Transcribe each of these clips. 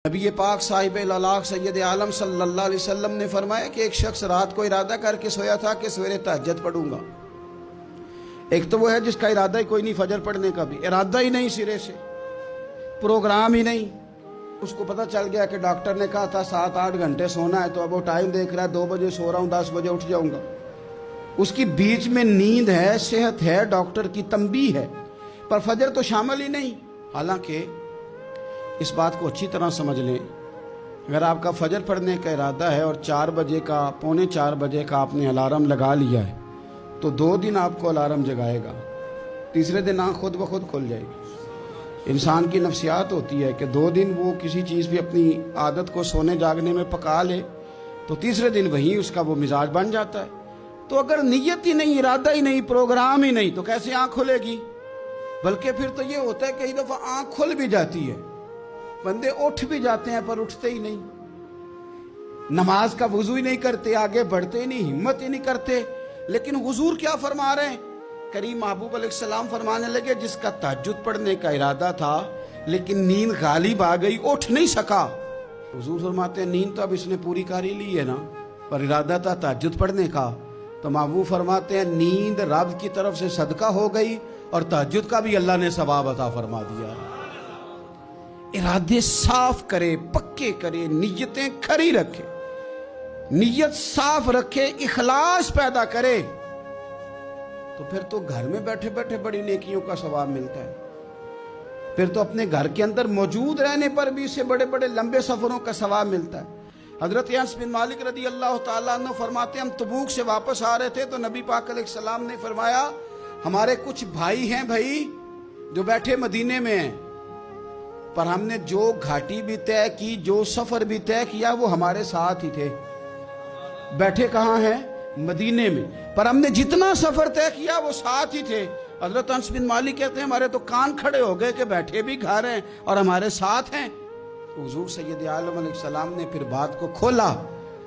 نبی پاک صاحب العلاق سید عالم صلی اللہ علیہ وسلم نے فرمایا کہ ایک شخص رات کو ارادہ کر کے سویا تھا کہ سویرے تہجد پڑھوں گا۔ ایک تو وہ ہے جس کا ارادہ ہی کوئی نہیں، فجر پڑھنے کا بھی ارادہ ہی نہیں، سرے سے پروگرام ہی نہیں۔ اس کو پتہ چل گیا کہ ڈاکٹر نے کہا تھا 7-8 گھنٹے سونا ہے، تو اب وہ ٹائم دیکھ رہا ہے 2 بجے سو رہا ہوں، 10 بجے اٹھ جاؤں گا۔ اس کی بیچ میں نیند ہے، صحت ہے، ڈاکٹر کی تنبیہ ہے، پر فجر تو شامل ہی نہیں۔ حالانکہ اس بات کو اچھی طرح سمجھ لیں، اگر آپ کا فجر پڑھنے کا ارادہ ہے اور 4 بجے کا 3:45 بجے کا آپ نے الارم لگا لیا ہے، تو 2 دن آپ کو الارم جگائے گا، تیسرے دن آنکھ خود بخود کھل جائے گی۔ انسان کی نفسیات ہوتی ہے کہ 2 دن وہ کسی چیز بھی اپنی عادت کو سونے جاگنے میں پکا لے تو تیسرے دن وہیں اس کا وہ مزاج بن جاتا ہے۔ تو اگر نیت ہی نہیں، ارادہ ہی نہیں، پروگرام ہی نہیں، تو کیسے آنکھ کھلے گی؟ بلکہ پھر تو یہ ہوتا ہے کئی دفعہ آنکھ کھل بھی جاتی ہے، بندے اٹھ بھی جاتے ہیں پر اٹھتے ہی نہیں، نماز کا وضو ہی نہیں کرتے، آگے بڑھتے ہی نہیں، ہمت ہی نہیں کرتے۔ لیکن حضور کیا فرما رہے ہیں؟ کریم محبوب علیہ السلام فرمانے لگے جس کا تہجد پڑھنے کا ارادہ تھا لیکن نیند غالب آ گئی، اٹھ نہیں سکا۔ حضور فرماتے ہیں نیند تو اب اس نے پوری کر ہی لی ہے نا، پر ارادہ تھا تہجد پڑھنے کا۔ تو محبوب فرماتے ہیں نیند رب کی طرف سے صدقہ ہو گئی اور تہجد کا بھی اللہ نے ثواب عطا فرما دیا۔ ارادے صاف کرے، پکے کرے، نیتیں کھری رکھے، نیت صاف رکھے، اخلاص پیدا کرے، تو پھر تو گھر میں بیٹھے بیٹھے بڑی نیکیوں کا ثواب ملتا ہے۔ پھر تو اپنے گھر کے اندر موجود رہنے پر بھی اسے بڑے بڑے لمبے سفروں کا ثواب ملتا ہے۔ حضرت انس بن مالک رضی اللہ تعالیٰ عنہ فرماتے ہیں ہم تبوک سے واپس آ رہے تھے تو نبی پاک علیہ السلام نے فرمایا ہمارے کچھ بھائی ہیں بھائی جو بیٹھے مدینے میں ہیں، پر ہم نے جو گھاٹی بھی طے کی، جو سفر بھی طے کیا، وہ ہمارے ساتھ ہی تھے۔ بیٹھے کہاں ہیں؟ مدینے میں، پر ہم نے جتنا سفر طے کیا وہ ساتھ ہی تھے۔ حضرت انس بن مالک کہتے ہیں ہمارے تو کان کھڑے ہو گئے کہ بیٹھے بھی گھر ہیں اور ہمارے ساتھ ہیں۔ حضور سید عالم علیہ السلام نے پھر بات کو کھولا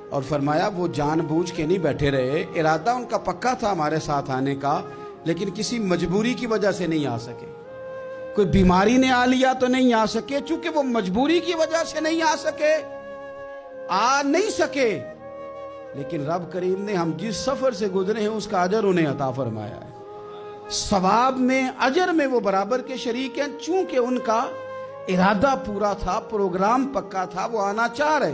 اور فرمایا وہ جان بوجھ کے نہیں بیٹھے رہے، ارادہ ان کا پکا تھا ہمارے ساتھ آنے کا، لیکن کسی مجبوری کی وجہ سے نہیں آ سکے۔ کوئی بیماری نے آ لیا تو نہیں آ سکے، چونکہ وہ مجبوری کی وجہ سے نہیں آ سکے، آ نہیں سکے، لیکن رب کریم نے ہم جس سفر سے گزرے ہیں اس کا اجر انہیں عطا فرمایا ہے۔ ثواب میں، اجر میں وہ برابر کے شریک ہیں، چونکہ ان کا ارادہ پورا تھا، پروگرام پکا تھا، وہ آنا چاہ رہے۔